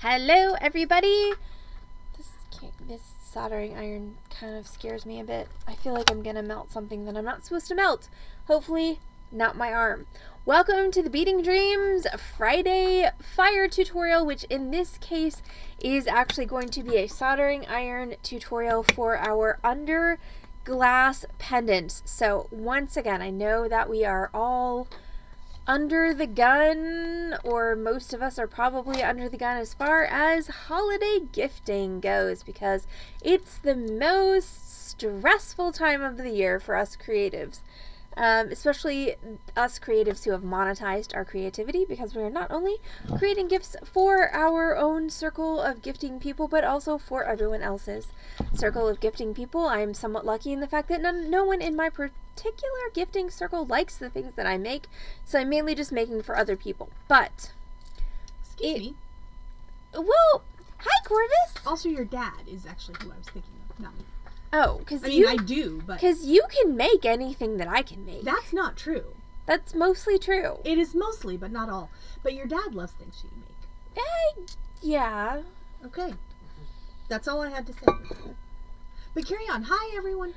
Hello, everybody. This soldering iron kind of scares me a bit. I feel like I'm gonna melt something that I'm not supposed to melt. Hopefully, not my arm. Welcome to the Beading Dreams Friday fire tutorial, which in this case is actually going to be a soldering iron tutorial for our under glass pendants. So once again, I know that we are all under the gun, or most of us are probably under the gun as far as holiday gifting goes, because it's the most stressful time of the year for us creatives. Especially us creatives who have monetized our creativity, because we're not only creating gifts for our own circle of gifting people, but also for everyone else's circle of gifting people. I'm somewhat lucky in the fact that no one in my particular gifting circle likes the things that I make, so I'm mainly just making for other people. But Excuse me. Well, hi, Corvus. Also, your dad is actually who I was thinking of, not me. Oh, because I do, but because you can make anything that I can make. that's not true. That's mostly true. It is mostly, but not all. But your dad loves things you make. Yeah. Okay, that's all I had to say. But carry on. Hi, everyone.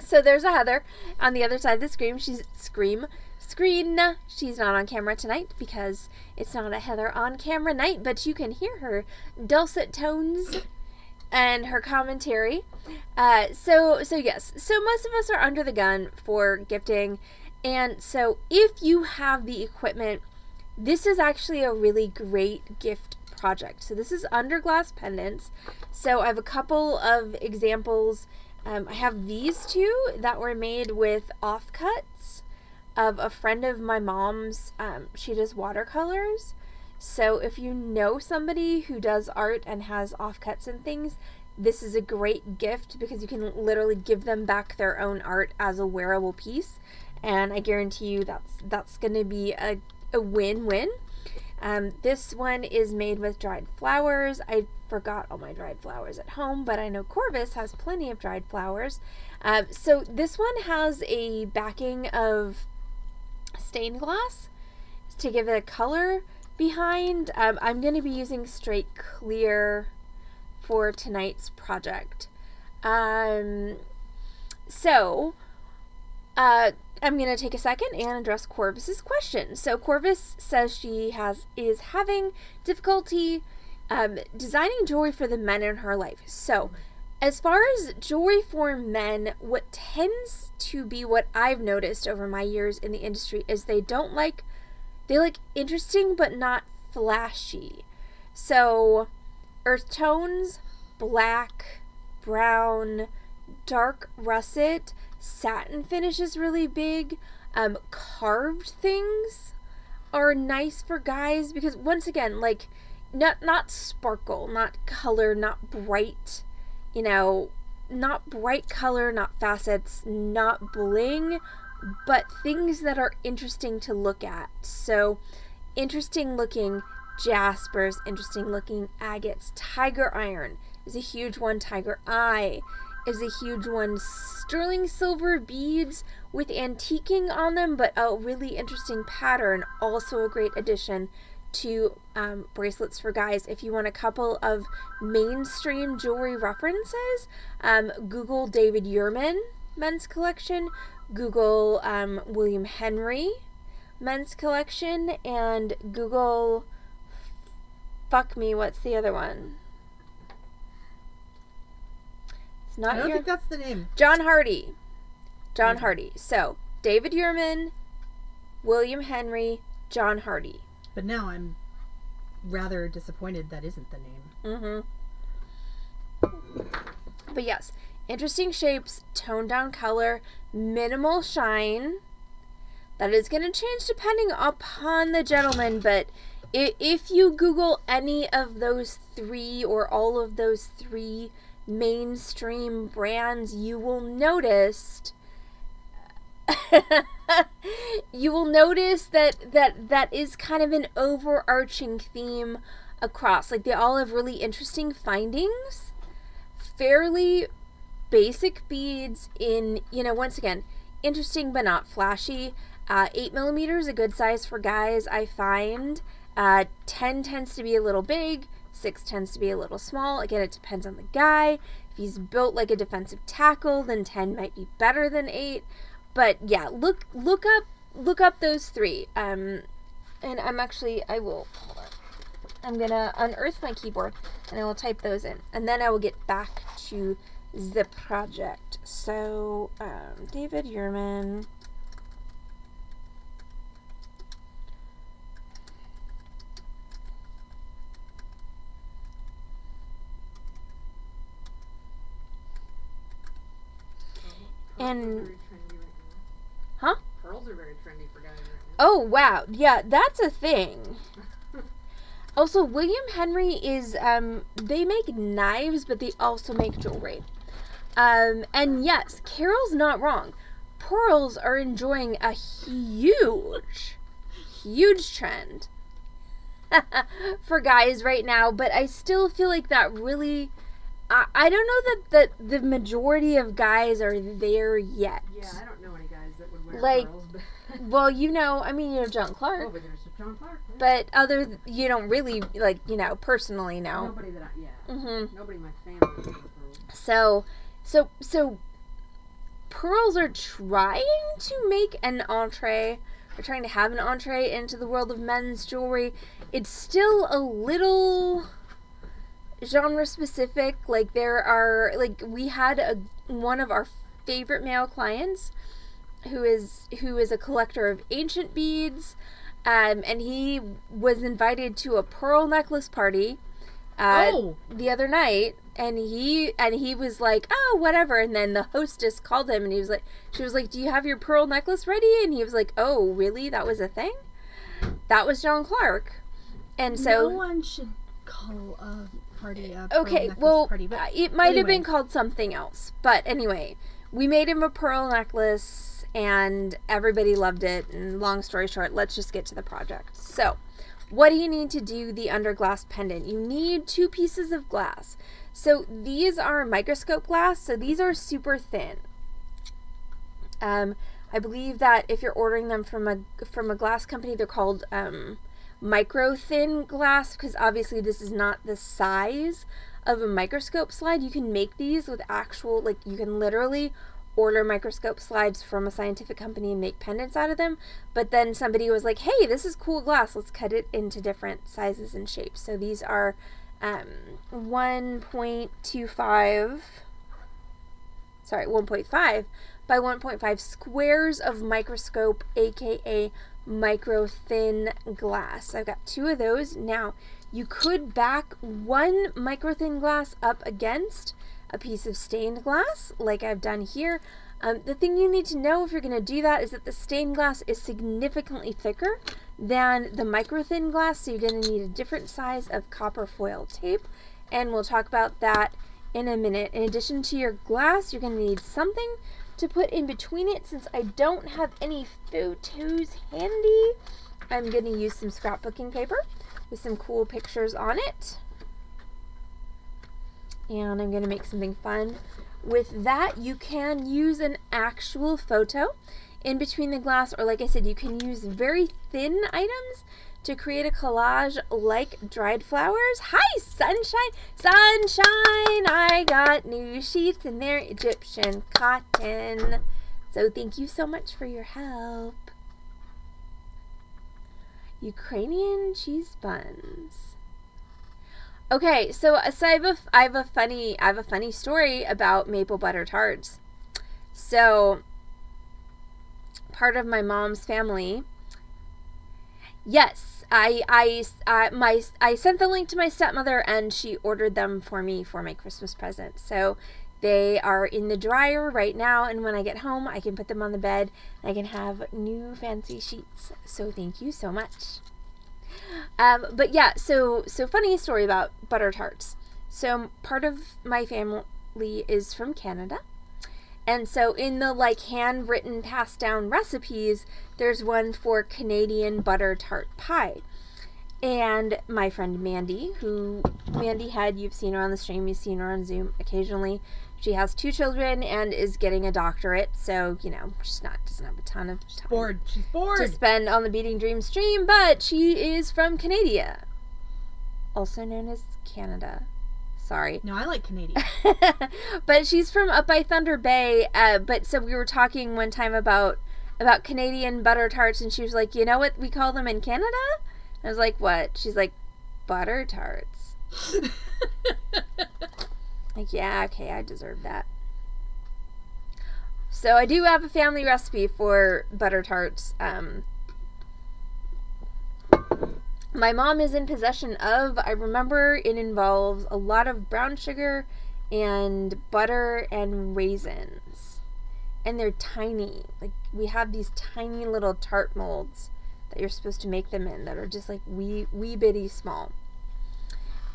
So there's a Heather on the other side of the screen. Screen. She's not on camera tonight because it's not a Heather on camera night, but you can hear her dulcet tones and her commentary. So yes. So most of us are under the gun for gifting, and so if you have the equipment, this is actually a really great gift project. So this is under glass pendants. So I have a couple of examples. I have these two that were made with offcuts of a friend of my mom's. She does watercolors. So if you know somebody who does art and has offcuts and things, this is a great gift because you can literally give them back their own art as a wearable piece. And I guarantee you that's going to be a win-win. This one is made with dried flowers. I forgot all my dried flowers at home, but I know Corvus has plenty of dried flowers. So this one has a backing of stained glass to give it a color behind. I'm going to be using straight clear for tonight's project. I'm going to take a second and address Corvus's question. So Corvus says she is having difficulty designing jewelry for the men in her life. So as far as jewelry for men, what tends to be what I've noticed over my years in the industry is they like interesting but not flashy. So earth tones, black, brown, dark russet, satin finish is really big. Carved things are nice for guys because once again, like not sparkle, not color, not bright, not bright color, not facets, not bling, but things that are interesting to look at. So interesting looking jaspers, interesting looking agates. Tiger iron is a huge one. Tiger eye is a huge one. Sterling silver beads with antiquing on them, but a really interesting pattern. Also a great addition to bracelets for guys. If you want a couple of mainstream jewelry references, Google David Yurman men's collection, Google William Henry men's collection, and Google what's the other one? I don't think that's the name. John Hardy. So David Yurman, William Henry, John Hardy. But now I'm rather disappointed that isn't the name. But yes, interesting shapes, toned down color, minimal shine. That is going to change depending upon the gentleman, but if you Google any of those three or all of those three mainstream brands, you will notice that is kind of an overarching theme across. Like, they all have really interesting findings, fairly basic beads in, once again, interesting but not flashy. 8mm is a good size for guys, I find. 10 tends to be a little big. 6 tends to be a little small. Again, it depends on the guy. If he's built like a defensive tackle, then 10 might be better than 8. But yeah, look up those 3. And I will, hold on. I'm gonna unearth my keyboard and I will type those in, and then I will get back to the project. So, David Yerman. And, huh? Pearls are very trendy for guys right now. Oh, wow. Yeah, that's a thing. Also, William Henry is, they make knives, but they also make jewelry. And yes, Carol's not wrong. Pearls are enjoying a huge trend for guys right now, but I still feel like that really, I don't know that the majority of guys are there yet. Yeah, I don't know any guys that would wear Like, pearls. But well, you know John Clark. oh, but there's John Clark. Yeah. But you don't really, like, personally know. Nobody that Mm-hmm. Nobody in my family wears pearls. So pearls are trying to make an entree, or trying to have an entree into the world of men's jewelry. It's still a little genre specific. Like, there are, like, we had one of our favorite male clients who is a collector of ancient beads, and he was invited to a pearl necklace party the other night, and he was like, oh, whatever. And then the hostess called him, and she was like, do you have your pearl necklace ready? And he was like, oh, really? That was a thing? That was John Clark. And so no one should call a party a okay, pearl well, necklace party, but it might have anyway. been called something else. But anyway, we made him a pearl necklace, and everybody loved it. And long story short, let's just get to the project. So, what do you need to do the under glass pendant? You need 2 pieces of glass. So these are microscope glass, so these are super thin. I believe that if you're ordering them from a glass company, they're called micro thin glass, because obviously this is not the size of a microscope slide. You can make these with actual, like, you can literally order microscope slides from a scientific company and make pendants out of them. But then somebody was like, hey, this is cool glass, let's cut it into different sizes and shapes. So these are 1.5 by 1.5 squares of microscope, aka micro thin glass. I've got 2 of those. Now, you could back 1 micro thin glass up against a piece of stained glass, like I've done here. The thing you need to know if you're going to do that is that the stained glass is significantly thicker than the micro thin glass, so you're going to need a different size of copper foil tape, and we'll talk about that in a minute. In addition to your glass, you're going to need something to put in between it. Since I don't have any photos handy, I'm going to use some scrapbooking paper with some cool pictures on it. And I'm going to make something fun with that. You can use an actual photo in between the glass, or like I said, you can use very thin items to create a collage like dried flowers. Hi, sunshine! Sunshine! I got new sheets and they're Egyptian cotton. So thank you so much for your help. Ukrainian cheese buns. Okay, so I have a funny story about maple butter tarts. So, part of my mom's family. Yes, I sent the link to my stepmother, and she ordered them for me for my Christmas present. So they are in the dryer right now, and when I get home, I can put them on the bed, and I can have new fancy sheets. So thank you so much. But yeah, so funny story about butter tarts. So part of my family is from Canada. And so in the like handwritten passed down recipes, there's one for Canadian butter tart pie. And my friend Mandy, you've seen her on the stream, you've seen her on Zoom occasionally. She has 2 children and is getting a doctorate, so, you know, doesn't have a ton of time. She's bored. To spend on the Beading Dream stream, but she is from Canada. also known as Canada. Sorry. No, I like Canadian. But she's from up by Thunder Bay. But so we were talking one time about Canadian butter tarts, and she was like, you know what we call them in Canada? I was like, what? She's like, butter tarts. Like, yeah, okay, I deserve that. So I do have a family recipe for butter tarts. My mom is in possession of. I remember it involves a lot of brown sugar and butter and raisins. And they're tiny. Like, we have these tiny little tart molds that you're supposed to make them in that are just like wee bitty small.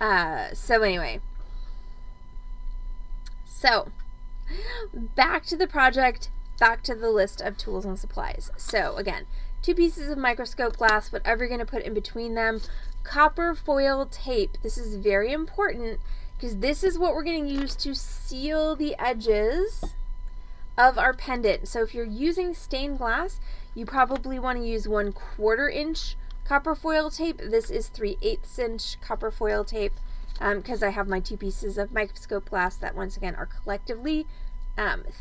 So anyway. So, back to the project, back to the list of tools and supplies. So, again, 2 pieces of microscope glass, whatever you're going to put in between them. Copper foil tape. This is very important because this is what we're going to use to seal the edges of our pendant. So if you're using stained glass, you probably want to use 1/4 inch copper foil tape. This is 3/8 inch copper foil tape because I have my 2 pieces of microscope glass that once again are collectively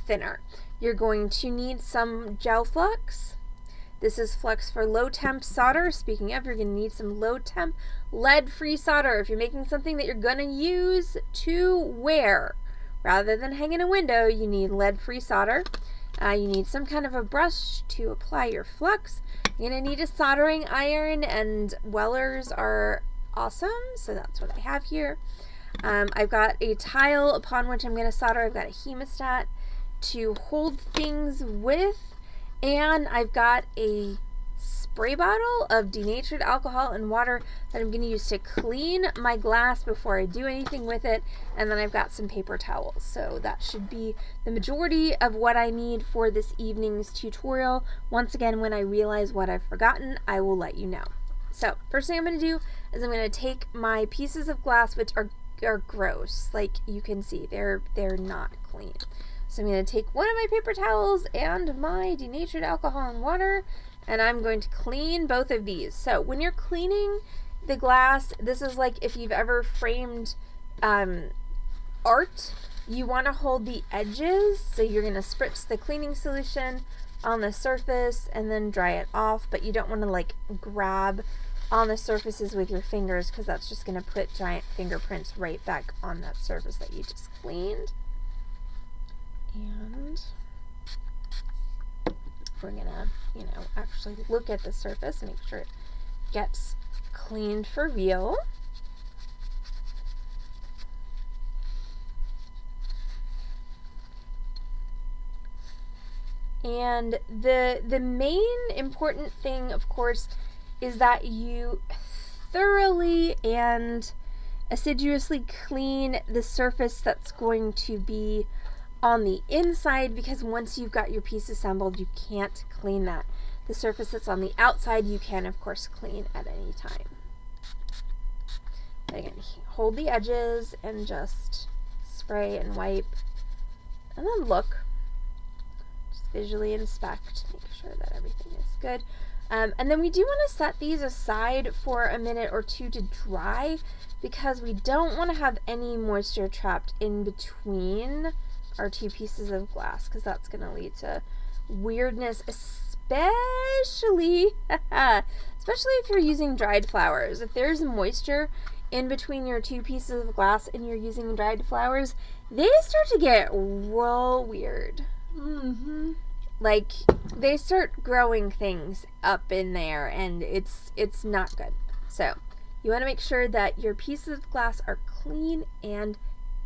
thinner. You're going to need some gel flux. This is flux for low temp solder. Speaking of, you're going to need some low temp lead free solder. If you're making something that you're going to use to wear rather than hang in a window, you need lead free solder. You need some kind of a brush to apply your flux. You're going to need a soldering iron, and Wellers are awesome, so that's what I have here. I've got a tile upon which I'm going to solder. I've got a hemostat to hold things with, and I've got a spray bottle of denatured alcohol and water that I'm going to use to clean my glass before I do anything with it, and then I've got some paper towels. So that should be the majority of what I need for this evening's tutorial. Once again, when I realize what I've forgotten, I will let you know. So first thing I'm going to do is I'm going to take my pieces of glass, which are gross, like you can see they're not clean. So I'm going to take one of my paper towels and my denatured alcohol and water, and I'm going to clean both of these. So when you're cleaning the glass, this is like if you've ever framed art, you want to hold the edges. So you're going to spritz the cleaning solution on the surface and then dry it off, but you don't want to like grab on the surfaces with your fingers because that's just going to put giant fingerprints right back on that surface that you just cleaned. And we're gonna, actually look at the surface, make sure it gets cleaned for real. And the main important thing, of course, is that you thoroughly and assiduously clean the surface that's going to be on the inside, because once you've got your piece assembled, you can't clean that. The surface that's on the outside, you can, of course, clean at any time. But again, hold the edges and just spray and wipe, and then look. Just visually inspect, make sure that everything is good. And then we do want to set these aside for a minute or two to dry, because we don't want to have any moisture trapped in between our 2 pieces of glass, because that's going to lead to weirdness, especially if you're using dried flowers. If there's moisture in between your 2 pieces of glass and you're using dried flowers, they start to get real weird. Mm-hmm. Like, they start growing things up in there, and it's not good. So you want to make sure that your pieces of glass are clean and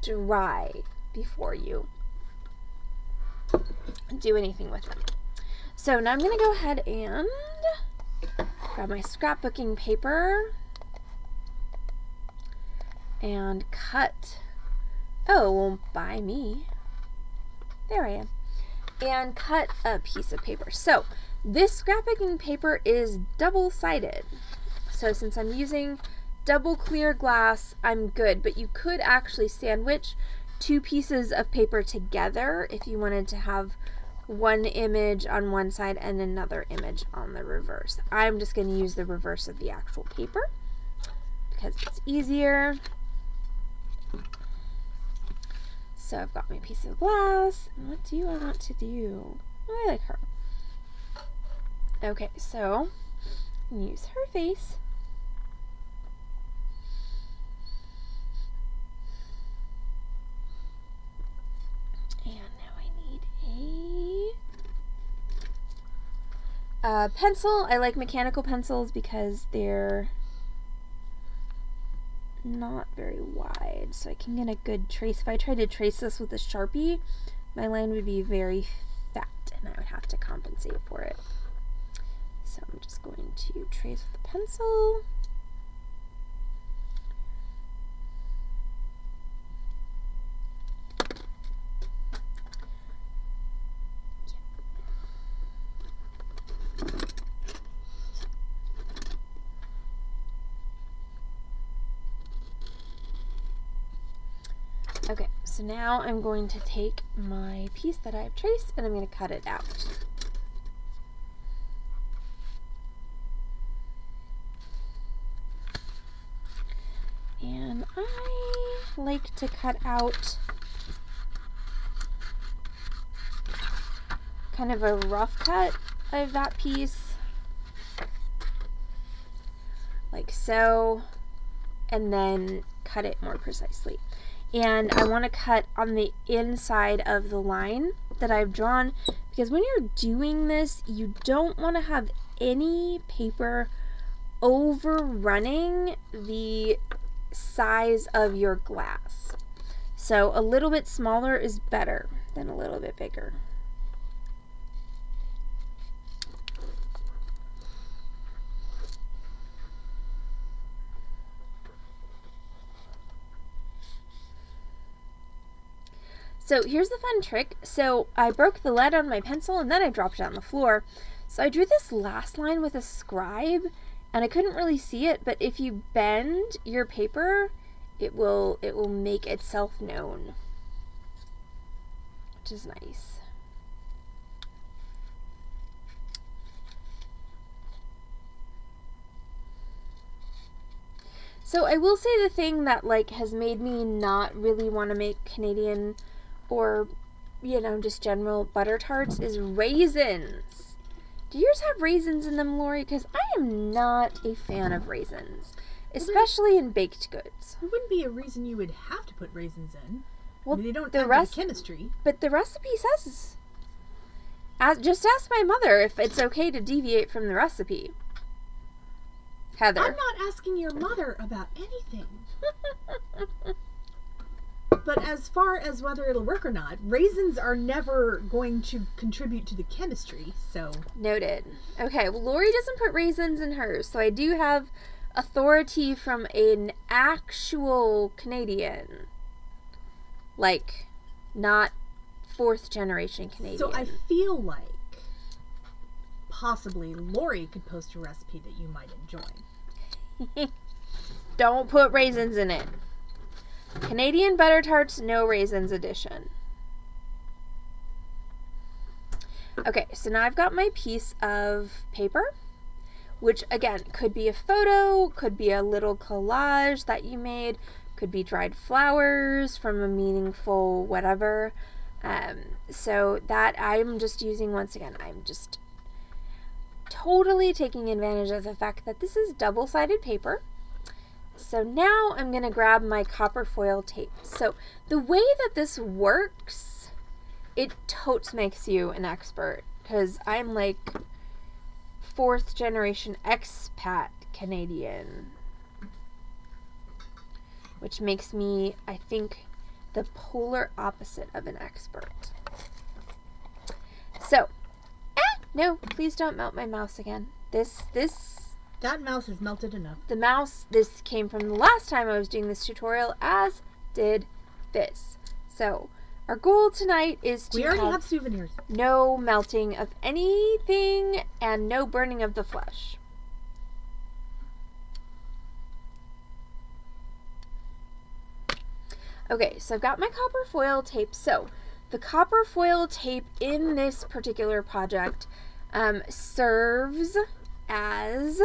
dry before you do anything with them. So now I'm going to go ahead and grab my scrapbooking paper and cut. Oh, well, by me. There I am. And cut a piece of paper. So this scrapbooking paper is double-sided. So since I'm using double clear glass, I'm good. But you could actually sandwich 2 pieces of paper together if you wanted to have one image on one side and another image on the reverse. I'm just going to use the reverse of the actual paper because it's easier. So I've got my piece of glass. And what do I want to do? Oh, I like her. Okay, so use her face. And now I need a pencil. I like mechanical pencils because they're not very wide, so I can get a good trace. If I tried to trace this with a Sharpie, my line would be very fat and I would have to compensate for it. So I'm just going to trace with the pencil. Okay, so now I'm going to take my piece that I've traced and I'm going to cut it out. And I like to cut out kind of a rough cut of that piece, like so, and then cut it more precisely. And I want to cut on the inside of the line that I've drawn, because when you're doing this, you don't want to have any paper overrunning the size of your glass. So a little bit smaller is better than a little bit bigger. So here's the fun trick. So I broke the lead on my pencil and then I dropped it on the floor. So I drew this last line with a scribe and I couldn't really see it, but if you bend your paper, it will make itself known, which is nice. So I will say the thing that like has made me not really want to make Canadian or, you know, just general butter tarts is raisins. Do yours have raisins in them, Lori? Because I am not a fan of raisins, especially in baked goods. There wouldn't be a reason you would have to put raisins in. Well, I mean, they don't the have rest, the chemistry. But the recipe says, just ask my mother if it's okay to deviate from the recipe. Heather. I'm not asking your mother about anything. But as far as whether it'll work or not, raisins are never going to contribute to the chemistry, so... Noted. Okay, well, Lori doesn't put raisins in hers, so I do have authority from an actual Canadian. Like, not fourth generation Canadian. So I feel like possibly Lori could post a recipe that you might enjoy. Don't put raisins in it. Canadian butter tarts, no raisins edition. Okay, so now I've got my piece of paper, which again could be a photo, could be a little collage that you made, could be dried flowers from a meaningful whatever. So that I'm just using, once again, I'm just totally taking advantage of the fact that this is double-sided paper. So now I'm going to grab my copper foil tape. So the way that this works, it totes makes you an expert, because I'm like fourth generation expat Canadian, which makes me, I think, the polar opposite of an expert. So, no, please don't melt my mouse again. That mouse is melted enough. The mouse, this came from the last time I was doing this tutorial, as did this. So, our goal tonight is to We already have souvenirs. no melting of anything and no burning of the flesh. Okay, so I've got my copper foil tape. So, the copper foil tape in this particular project serves as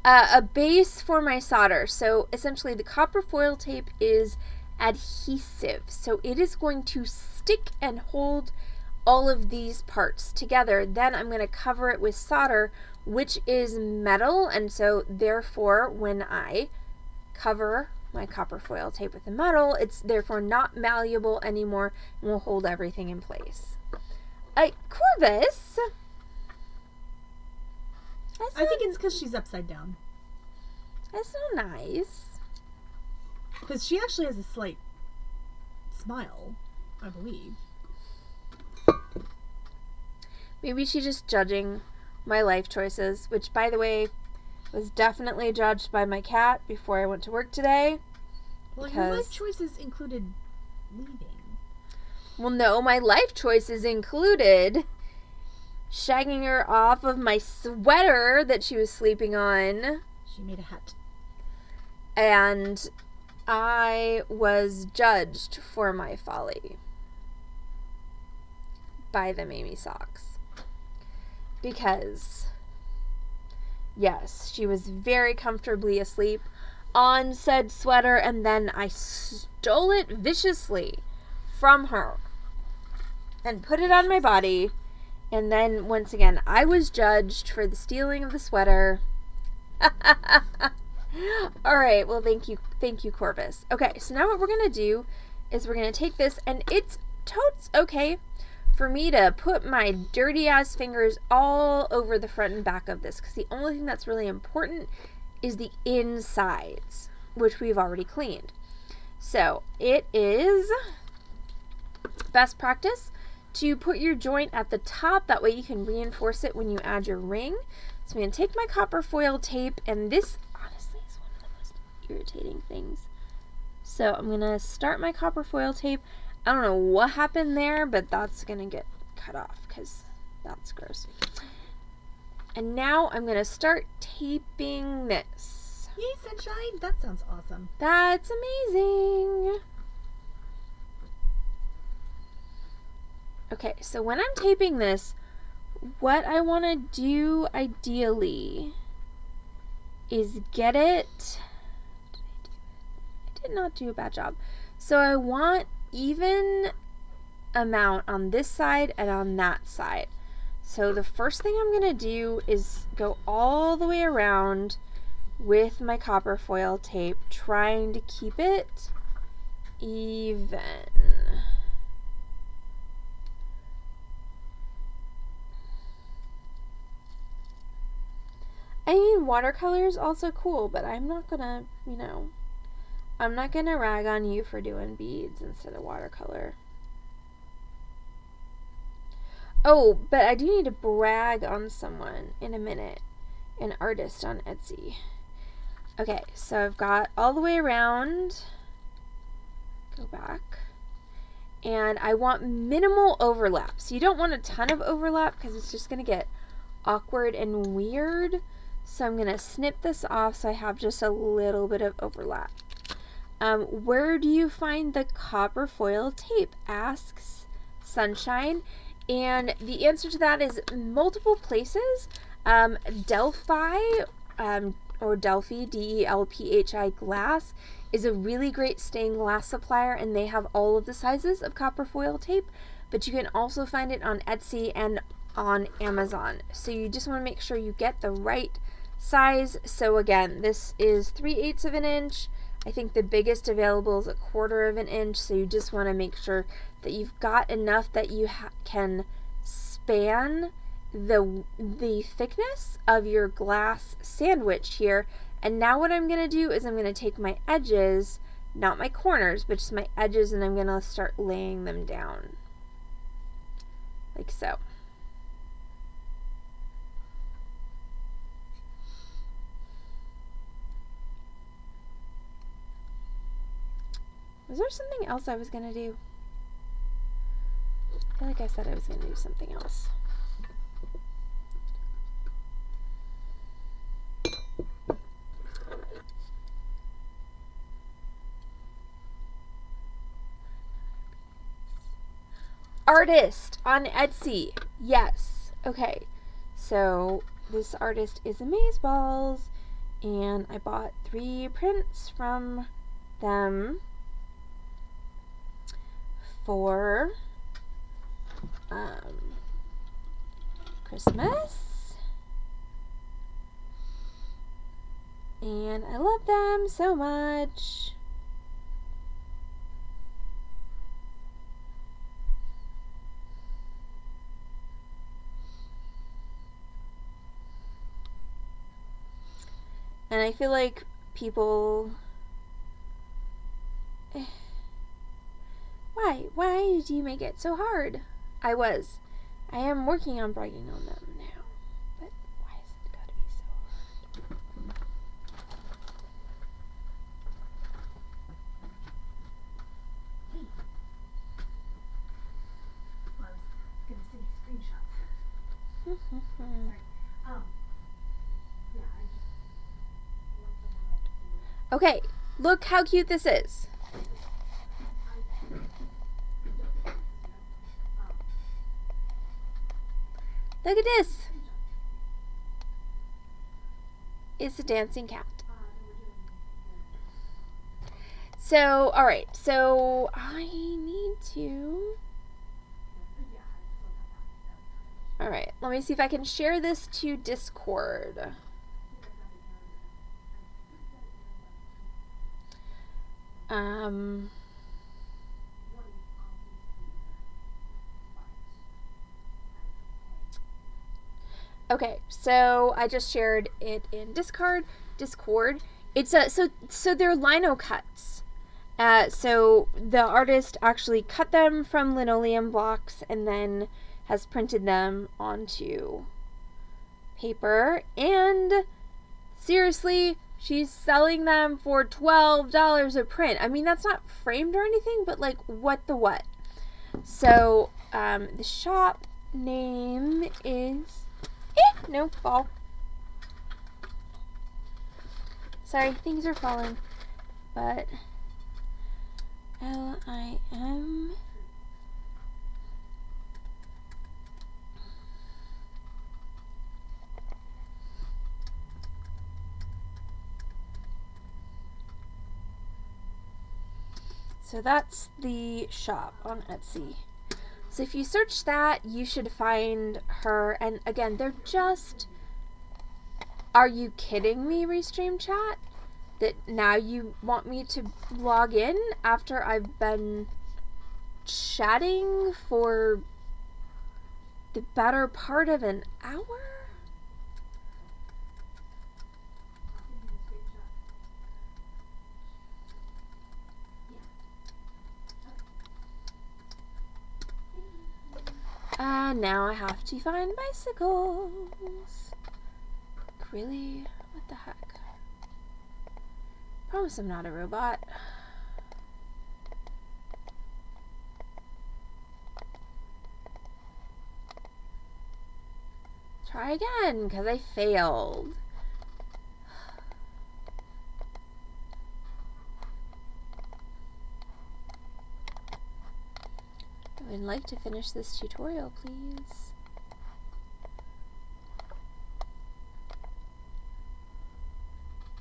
A base for my solder. So essentially the copper foil tape is adhesive. So it is going to stick and hold all of these parts together. Then I'm going to cover it with solder, which is metal, and so therefore when I cover my copper foil tape with the metal, it's therefore not malleable anymore and will hold everything in place. Corvus. I think it's because she's upside down. That's so nice. Because she actually has a slight smile, I believe. Maybe she's just judging my life choices, which, by the way, was definitely judged by my cat before I went to work today. Well, your life choices included leaving. Well, no, my life choices included shagging her off of my sweater that she was sleeping on. She made a hut. And I was judged for my folly by the Mamie Socks. Because, yes, she was very comfortably asleep on said sweater, and then I stole it viciously from her and put it on my body. And then, once again, I was judged for the stealing of the sweater. Alright, well, thank you, Corvus. Okay, so now what we're going to do is we're going to take this, and it's totes okay for me to put my dirty ass fingers all over the front and back of this, because the only thing that's really important is the insides, which we've already cleaned. So it is best practice to put your joint at the top, that way you can reinforce it when you add your ring. So I'm going to take my copper foil tape, and this honestly is one of the most irritating things. So I'm going to start my copper foil tape. I don't know what happened there, but that's going to get cut off because that's gross. And now I'm going to start taping this. Yay, sunshine! That sounds awesome. That's amazing. Okay, so when I'm taping this, what I want to do ideally is get it. I did not do a bad job. So I want even amount on this side and on that side. So the first thing I'm going to do is go all the way around with my copper foil tape, trying to keep it even. I mean, watercolor is also cool, but I'm not gonna, I'm not gonna rag on you for doing beads instead of watercolor. Oh, but I do need to brag on someone in a minute. An artist on Etsy. Okay, so I've got all the way around. Go back. And I want minimal overlap. So you don't want a ton of overlap because it's just going to get awkward and weird. So I'm going to snip this off so I have just a little bit of overlap. Where do you find the copper foil tape? Asks Sunshine. And the answer to that is multiple places. Delphi, or Delphi, DELPHI glass, is a really great stained glass supplier, and they have all of the sizes of copper foil tape, but you can also find it on Etsy and on Amazon. So you just want to make sure you get the right size. So again, this is 3/8 of an inch. I think the biggest available is 1/4 of an inch, so you just want to make sure that you've got enough that you can span the thickness of your glass sandwich here. And now what I'm going to do is I'm going to take my edges, not my corners, but just my edges, and I'm going to start laying them down. Like so. Was there something else I was going to do? I feel like I said I was going to do something else. Artist on Etsy. Yes. Okay. So this artist is Amazeballs, and I bought 3 prints from them for Christmas, and I love them so much. And I feel like people... Why do you make it so hard? I am working on bragging on them now. But why has it got to be so hard? Well, I was going to send you screenshots. Sorry. Yeah, I just want someone else to... Okay, look how cute this is. Look at this. It's a dancing cat. So, alright, so I need to... Alright, let me see if I can share this to Discord. Okay, so I just shared it in Discord. It's so they're lino cuts. So the artist actually cut them from linoleum blocks and then has printed them onto paper. And seriously, she's selling them for $12 a print. I mean, that's not framed or anything, but like, what the what? So the shop name is... no, fall. Sorry, things are falling. But LIM. So that's the shop on Etsy. So if you search that, you should find her. And again, they're just... Are you kidding me, Restream Chat? That now you want me to log in after I've been chatting for the better part of an hour? Now I have to find bicycles. Really? What the heck? Promise I'm not a robot. Try again, because I failed. I would like to finish this tutorial, please.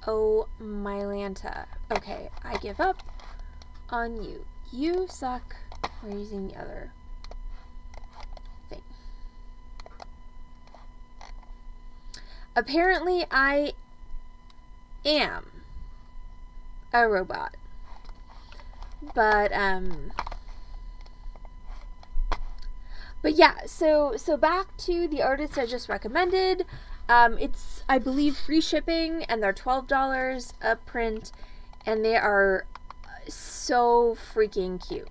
Oh, my Lanta. Okay, I give up on you. You suck. We're using the other thing. Apparently, I am a robot. But yeah, so back to the artist I just recommended. It's, I believe, free shipping, and they're $12 a print, and they are so freaking cute.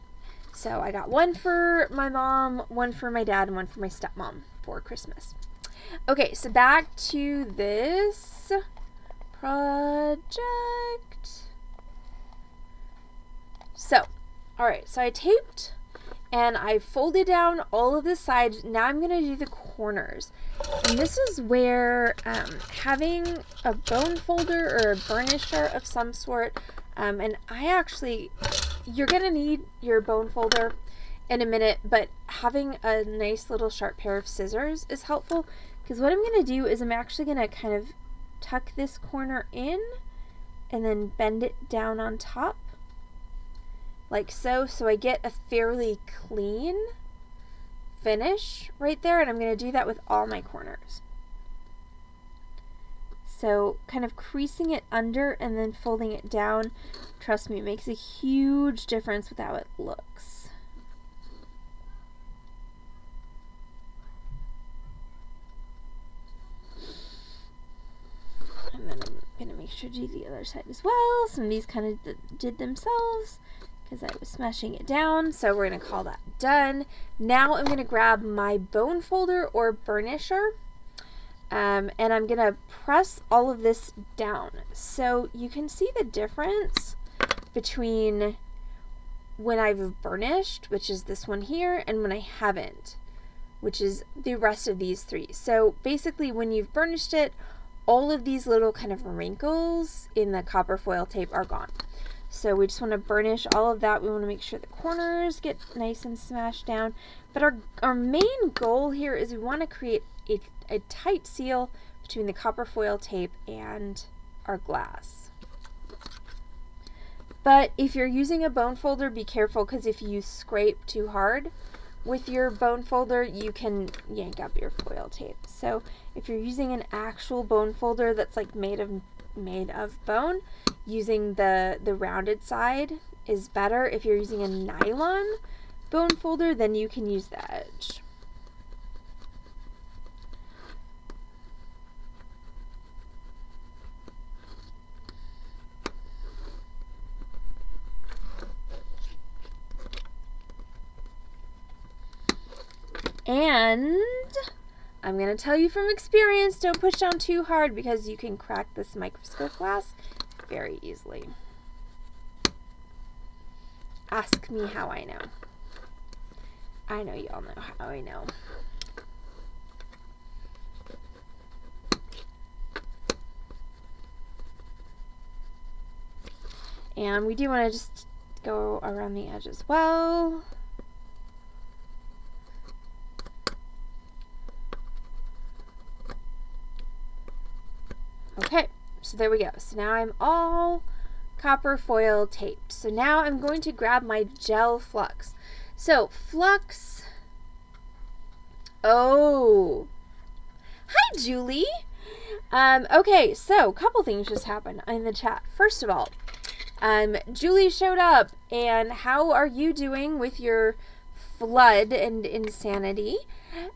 So I got one for my mom, one for my dad, and one for my stepmom for Christmas. Okay, so back to this project. So, alright, so I taped and I folded down all of the sides. Now I'm going to do the corners. And this is where having a bone folder or a burnisher of some sort, and I actually, you're going to need your bone folder, in a minute, but having a nice little sharp pair of scissors is helpful, because what I'm going to do is I'm actually going to kind of tuck this corner in and then bend it down on top like so I get a fairly clean finish right there, and I'm going to do that with all my corners. So kind of creasing it under and then folding it down, trust me, it makes a huge difference with how it looks. And then I'm going to make sure to do the other side as well. Some of these kind of did themselves because I was smashing it down. So we're going to call that done. Now I'm going to grab my bone folder or burnisher. And I'm going to press all of this down. So you can see the difference between when I've burnished, which is this one here, and when I haven't, which is the rest of these three. So basically when you've burnished it, all of these little kind of wrinkles in the copper foil tape are gone. So we just want to burnish all of that. We want to make sure the corners get nice and smashed down. But our main goal here is we want to create a tight seal between the copper foil tape and our glass. But if you're using a bone folder, be careful, because if you scrape too hard with your bone folder, you can yank up your foil tape. So if you're using an actual bone folder that's like made of bone, using the rounded side is better. If you're using a nylon bone folder, then you can use the edge. And I'm going to tell you from experience, don't push down too hard because you can crack this microscope glass very easily. Ask me how I know. I know y'all know how I know. And we do want to just go around the edge as well. Okay, so there we go. So now I'm all copper foil taped. So now I'm going to grab my gel flux. So flux, oh, hi Julie. Okay, so a couple things just happened in the chat. First of all, Julie showed up, and how are you doing with your flood and insanity?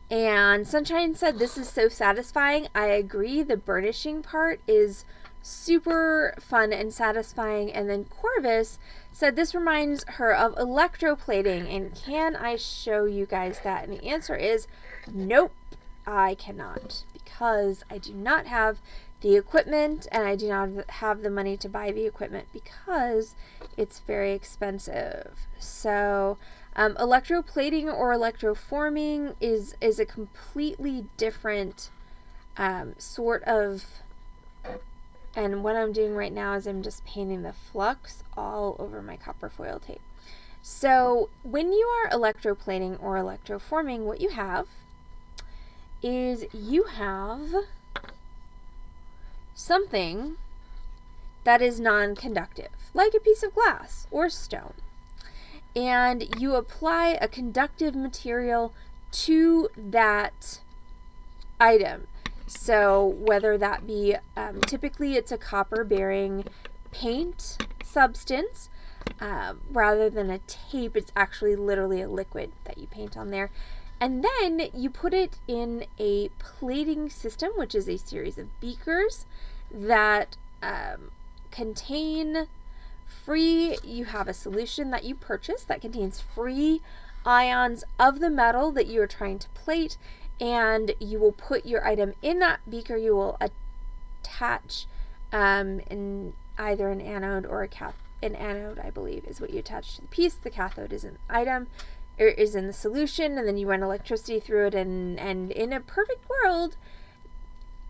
And Sunshine said, this is so satisfying. I agree. The burnishing part is super fun and satisfying. And then Corvus said this reminds her of electroplating. And can I show you guys that? And the answer is nope, I cannot, because I do not have the equipment, and I do not have the money to buy the equipment because it's very expensive. So electroplating or electroforming is a completely different sort of, and what I'm doing right now is I'm just painting the flux all over my copper foil tape. So when you are electroplating or electroforming, what you have is you have something that is non-conductive, like a piece of glass or stone. And you apply a conductive material to that item. So whether that be, typically it's a copper bearing paint substance, rather than a tape, it's actually literally a liquid that you paint on there. And then you put it in a plating system, which is a series of beakers that contain you have a solution that you purchase that contains free ions of the metal that you are trying to plate, and you will put your item in that beaker. You will attach in either an anode or a cathode. An anode, I believe, is what you attach to the piece. The cathode is an item, or is in the solution, and then you run electricity through it, and in a perfect world,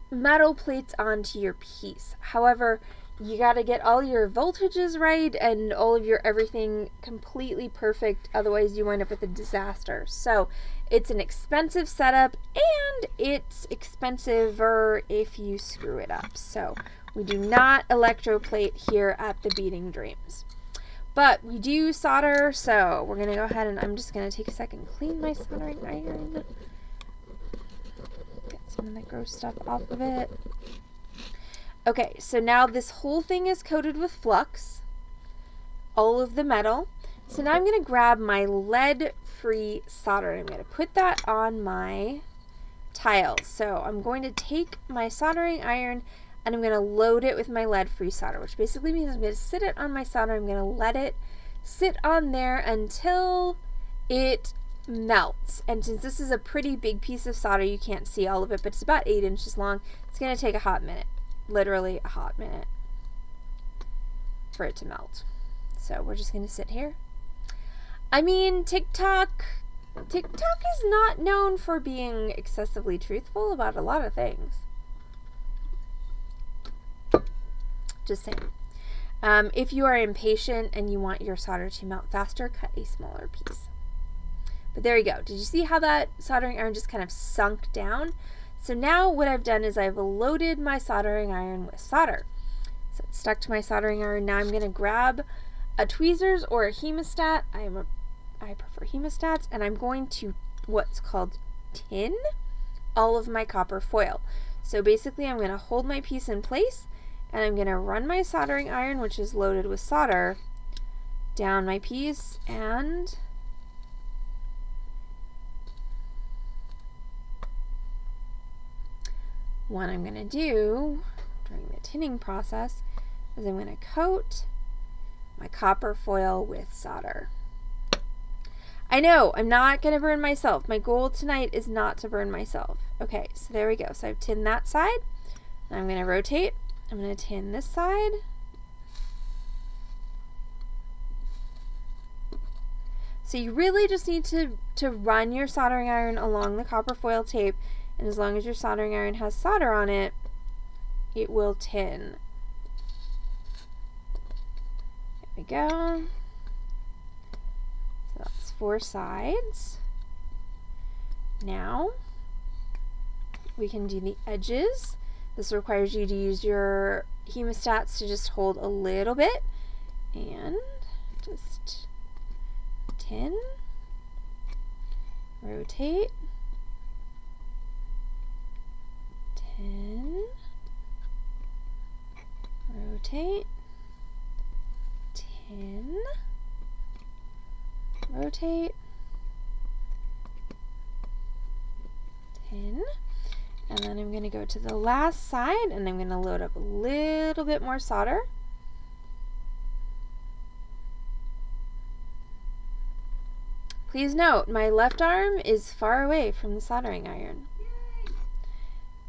metal plates onto your piece. However, you got to get all your voltages right and all of your everything completely perfect, otherwise you wind up with a disaster. So it's an expensive setup, and it's expensiver if you screw it up. So we do not electroplate here at the Beading Dreams. But we do solder, so we're going to go ahead and I'm just going to take a second, clean my soldering iron. Get some of the gross stuff off of it. Okay, so now this whole thing is coated with flux, all of the metal. So now I'm going to grab my lead-free solder and I'm going to put that on my tiles. So I'm going to take my soldering iron and I'm going to load it with my lead-free solder, which basically means I'm going to sit it on my solder. I'm going to let it sit on there until it melts. And since this is a pretty big piece of solder, you can't see all of it, but it's about 8 inches long. It's going to take a hot minute. Literally a hot minute for it to melt. So we're just gonna sit here. I mean, TikTok is not known for being excessively truthful about a lot of things. Just saying. If you are impatient and you want your solder to melt faster, cut a smaller piece. But there you go. Did you see how that soldering iron just kind of sunk down? So now what I've done is I've loaded my soldering iron with solder. So it's stuck to my soldering iron. Now I'm going to grab a tweezers or a hemostat. I prefer hemostats. And I'm going to what's called tin all of my copper foil. So basically I'm going to hold my piece in place and I'm going to run my soldering iron, which is loaded with solder, down my piece, and what I'm going to do during the tinning process is I'm going to coat my copper foil with solder. I know, I'm not going to burn myself. My goal tonight is not to burn myself. Okay, so there we go. So I've tinned that side. I'm going to rotate. I'm going to tin this side. So you really just need to run your soldering iron along the copper foil tape. And as long as your soldering iron has solder on it, it will tin. There we go. So that's 4 sides. Now, we can do the edges. This requires you to use your hemostats to just hold a little bit. And just tin, rotate, tin, rotate, tin, rotate, tin, and then I'm going to go to the last side and I'm going to load up a little bit more solder. Please note, my left arm is far away from the soldering iron.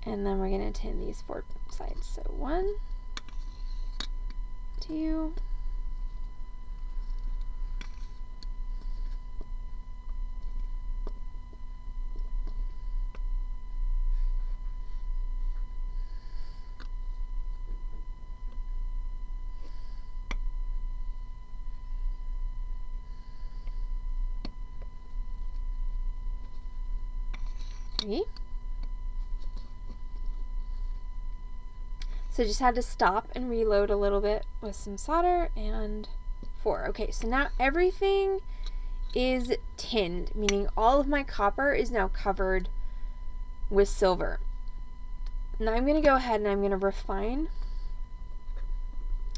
And then we're going to tin these 4 sides. So 1, 2, 3. So just had to stop and reload a little bit with some solder, and 4. Okay, so now everything is tinned, meaning all of my copper is now covered with silver. Now I'm going to go ahead and I'm going to refine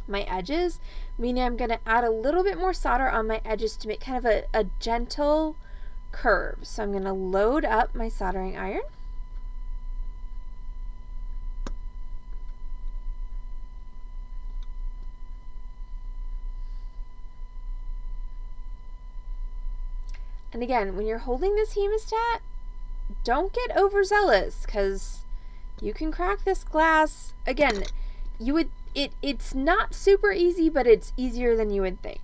my edges, meaning I'm going to add a little bit more solder on my edges to make kind of a gentle curve. So I'm going to load up my soldering iron. And again, when you're holding this hemostat, don't get overzealous, because you can crack this glass. Again, it's not super easy, but it's easier than you would think.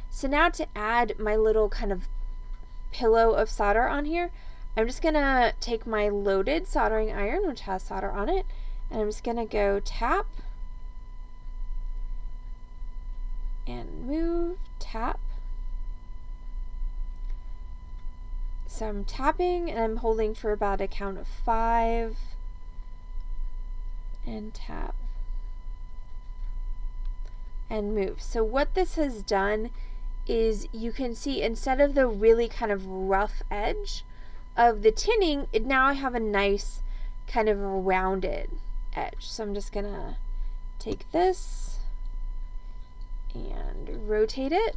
So now to add my little kind of pillow of solder on here, I'm just gonna take my loaded soldering iron, which has solder on it, and I'm just gonna go tap, and move, tap. So I'm tapping and I'm holding for about a count of 5 and tap and move. So what this has done is you can see instead of the really kind of rough edge of the tinning, now I have a nice kind of rounded edge. So I'm just gonna take this and rotate it.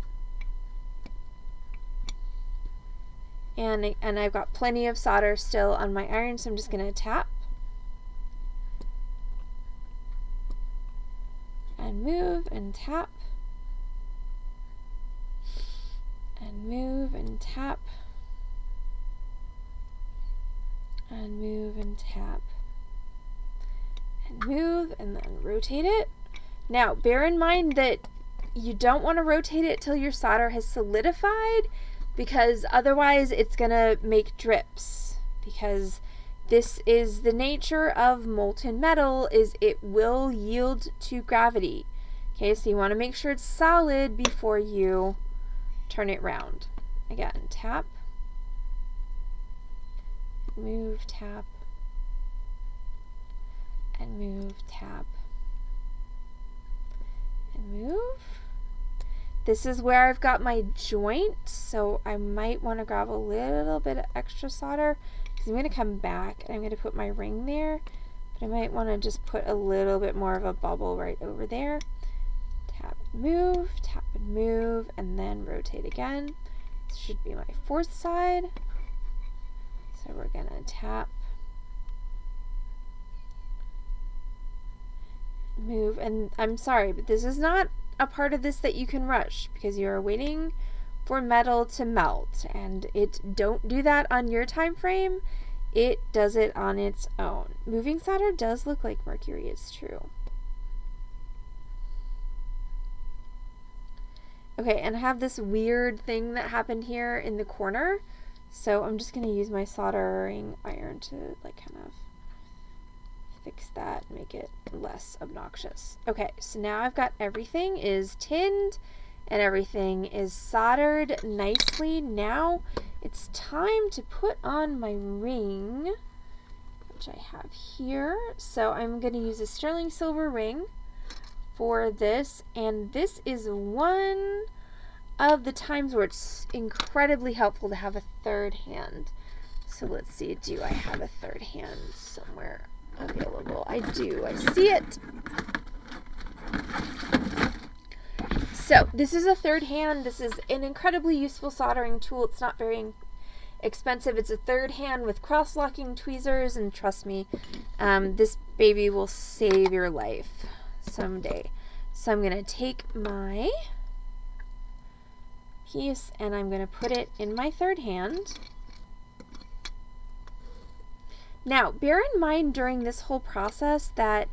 And I've got plenty of solder still on my iron, so I'm just gonna tap and move and tap and move and tap and move and tap and move and then rotate it. Now bear in mind that you don't want to rotate it till your solder has solidified, because otherwise it's gonna make drips, because this is the nature of molten metal, is it will yield to gravity. Okay, so you want to make sure it's solid before you turn it round. Again, tap, move, tap, and move, tap, and move. This is where I've got my joint, so I might want to grab a little bit of extra solder, because I'm going to come back and I'm going to put my ring there, but I might want to just put a little bit more of a bubble right over there. Tap and move, and then rotate again. This should be my 4th side. So we're going to tap, move, and I'm sorry, but this is not a part of this that you can rush, because you're waiting for metal to melt, and don't do that on your time frame. It does it on its own. Moving solder does look like mercury, it's true. Okay, and I have this weird thing that happened here in the corner, so I'm just going to use my soldering iron to like kind of fix that, make it less obnoxious. Okay, so now I've got everything is tinned and everything is soldered nicely. Now it's time to put on my ring, which I have here. So I'm going to use a sterling silver ring for this, and this is one of the times where it's incredibly helpful to have a third hand. So let's see, do I have a third hand somewhere available? I do. I see it. So this is a third hand. This is an incredibly useful soldering tool. It's not very expensive. It's a third hand with cross-locking tweezers, and trust me, this baby will save your life someday. So I'm going to take my piece and I'm going to put it in my third hand. Now, bear in mind during this whole process that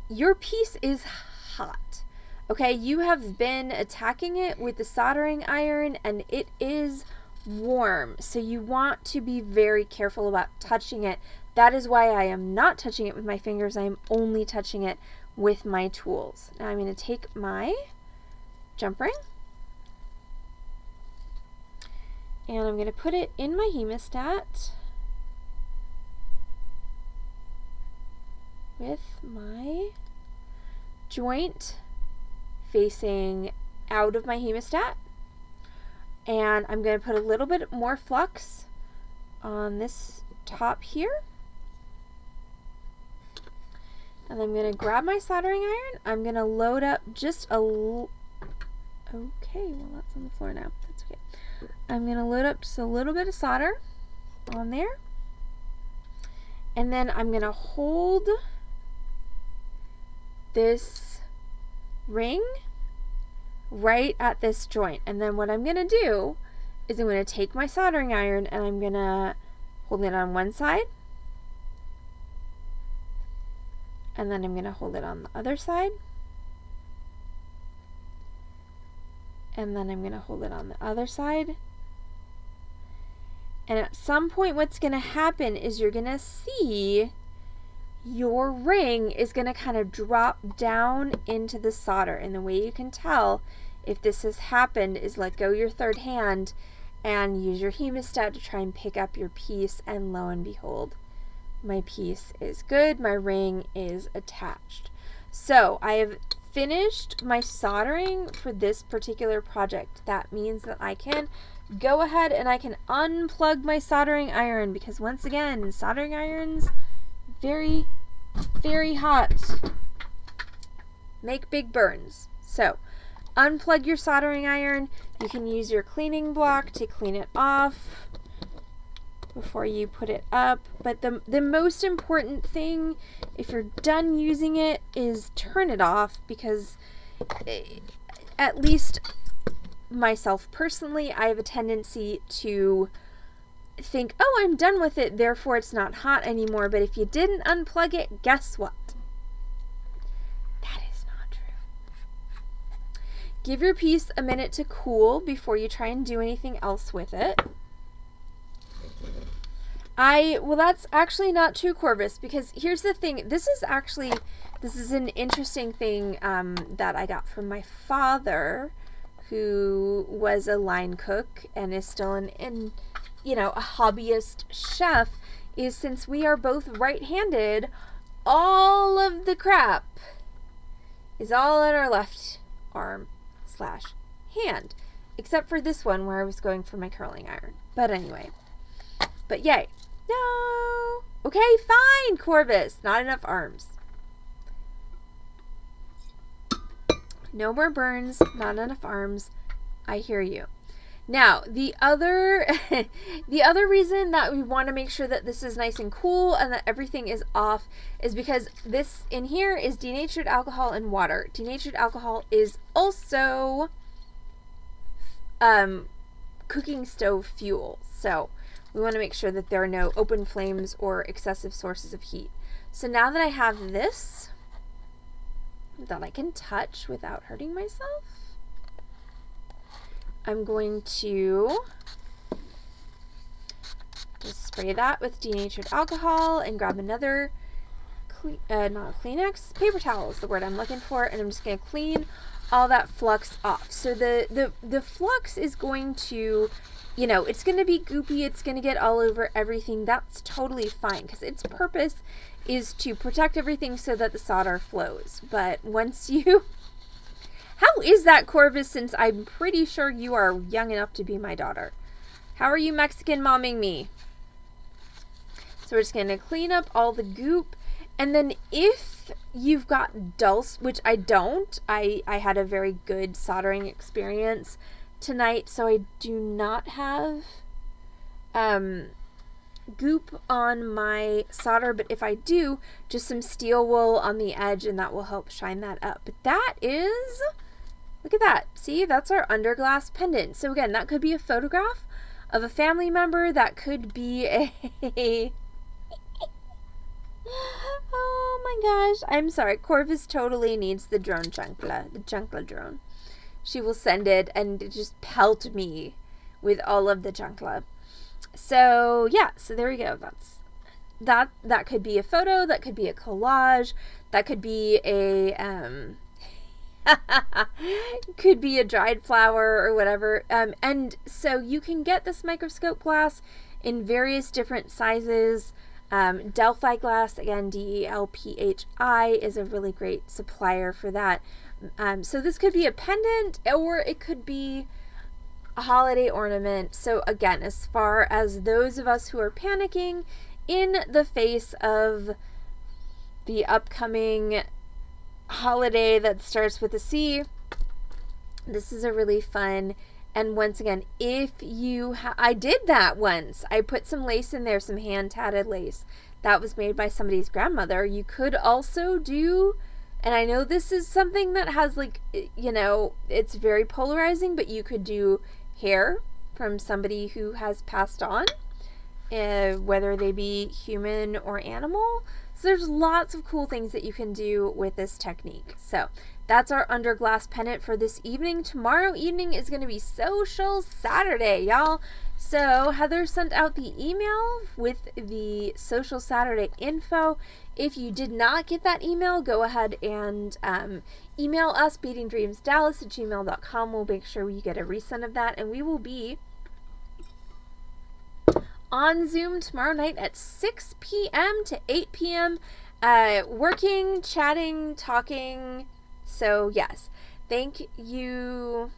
your piece is hot. Okay, you have been attacking it with the soldering iron and it is warm. So you want to be very careful about touching it. That is why I am not touching it with my fingers. I am only touching it with my tools. Now I'm going to take my jump ring and I'm going to put it in my hemostat with my joint facing out of my hemostat, and I'm going to put a little bit more flux on this top here, and I'm going to grab my soldering iron. I'm going to load up just a okay, well that's on the floor now, that's okay. I'm going to load up just a little bit of solder on there, and then I'm going to hold this ring right at this joint, and then what I'm going to do is I'm going to take my soldering iron and I'm going to hold it on one side, and then I'm going to hold it on the other side, and then I'm going to hold it on the other side, and at some point what's going to happen is you're going to see your ring is going to kind of drop down into the solder, and the way you can tell if this has happened, is let go your third hand and use your hemostat to try and pick up your piece, and lo and behold, my piece is good. My ring is attached. So I have finished my soldering for this particular project. That means that I can go ahead and I can unplug my soldering iron, because once again, soldering irons, very, very hot. Make big burns. So unplug your soldering iron. You can use your cleaning block to clean it off before you put it up. But the most important thing, if you're done using it, is turn it off, because at least myself personally, I have a tendency to think, oh, I'm done with it, therefore it's not hot anymore. But if you didn't unplug it, guess what? That is not true. Give your piece a minute to cool before you try and do anything else with it. Well, that's actually not true, Corvus, because here's the thing. This is an interesting thing that I got from my father, who was a line cook and is still a hobbyist chef, is since we are both right-handed, all of the crap is all in our left arm / hand, except for this one where I was going for my curling iron. But anyway, but yay. No. Okay, fine, Corvus. Not enough arms. No more burns. Not enough arms. I hear you. Now, the other reason that we want to make sure that this is nice and cool and that everything is off is because this in here is denatured alcohol and water. Denatured alcohol is also cooking stove fuel. So we want to make sure that there are no open flames or excessive sources of heat. So now that I have this that I can touch without hurting myself, I'm going to just spray that with denatured alcohol and grab another, not Kleenex, paper towel is the word I'm looking for, and I'm just going to clean all that flux off. So the flux is going to, it's going to be goopy, it's going to get all over everything. That's totally fine, because its purpose is to protect everything so that the solder flows. But once you... How is that, Corvus, since I'm pretty sure you are young enough to be my daughter? How are you Mexican momming me? So we're just going to clean up all the goop. And then if you've got dulse, which I don't, I had a very good soldering experience tonight, so I do not have goop on my solder, but if I do, just some steel wool on the edge, and that will help shine that up. But that is, look at that. See, that's our underglass pendant. So again, that could be a photograph of a family member. That could be a oh my gosh, I'm sorry, Corvus totally needs the drone chancla, the chancla drone. She will send it and just pelt me with all of the chancla. So yeah, so there we go. That could be a photo, that could be a collage, that could be a could be a dried flower or whatever. And so you can get this microscope glass in various different sizes. Delphi glass, again, DELPHI, is a really great supplier for that. So this could be a pendant, or it could be a holiday ornament. So again, as far as those of us who are panicking in the face of the upcoming holiday that starts with a C, this is a really fun. And once again, if you I did that once. I put some lace in there, some hand tatted lace that was made by somebody's grandmother. You could also do, and I know this is something that has it's very polarizing, but you could do hair from somebody who has passed on, whether they be human or animal. So there's lots of cool things that you can do with this technique. So that's our underglass pendant for this evening. Tomorrow evening is going to be Social Saturday, y'all. So Heather sent out the email with the Social Saturday info. If you did not get that email, go ahead and email us, beadingdreamsdallas@gmail.com. We'll make sure you get a resend of that, and we will be on Zoom tomorrow night at 6 p.m. to 8 p.m. Working, chatting, talking. So yes, thank you.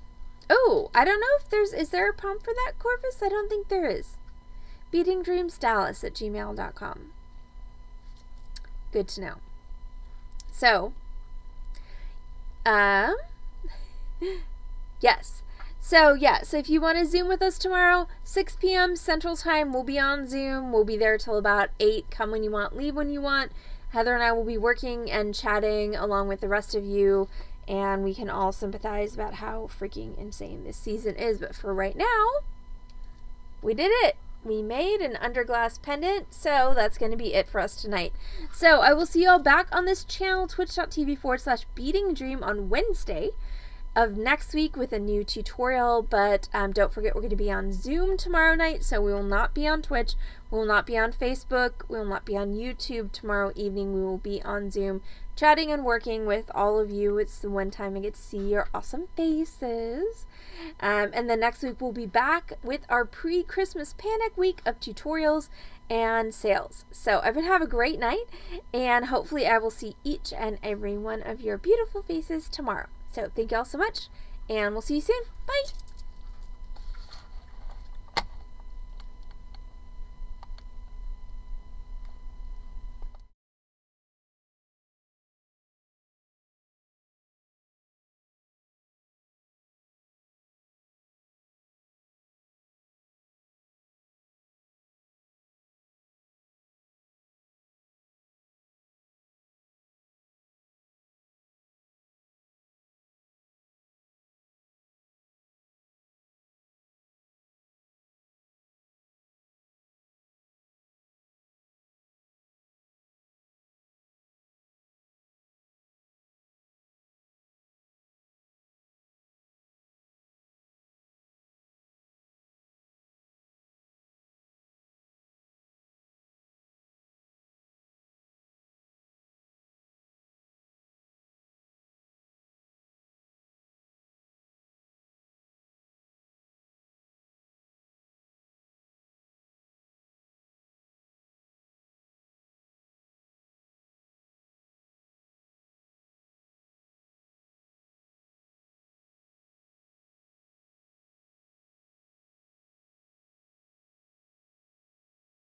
Oh, I don't know if is there a prompt for that, Corvus? I don't think there is. beadingdreamsdallas@gmail.com. Good to know. So, yes. So if you want to Zoom with us tomorrow, 6 p.m. Central Time, we'll be on Zoom. We'll be there till about 8. Come when you want, leave when you want. Heather and I will be working and chatting along with the rest of you, and we can all sympathize about how freaking insane this season is. But for right now, we did it. We made an underglass pendant, so that's going to be it for us tonight. So I will see you all back on this channel, twitch.tv/beadingdream on Wednesday of next week with a new tutorial. But don't forget, we're going to be on Zoom tomorrow night, so we will not be on Twitch, we will not be on Facebook, we will not be on YouTube tomorrow evening. We will be on Zoom chatting and working with all of you. It's the one time I get to see your awesome faces. And then next week we'll be back with our pre-Christmas panic week of tutorials and sales. So everyone have a great night, and hopefully I will see each and every one of your beautiful faces tomorrow. So thank you all so much, and we'll see you soon. Bye!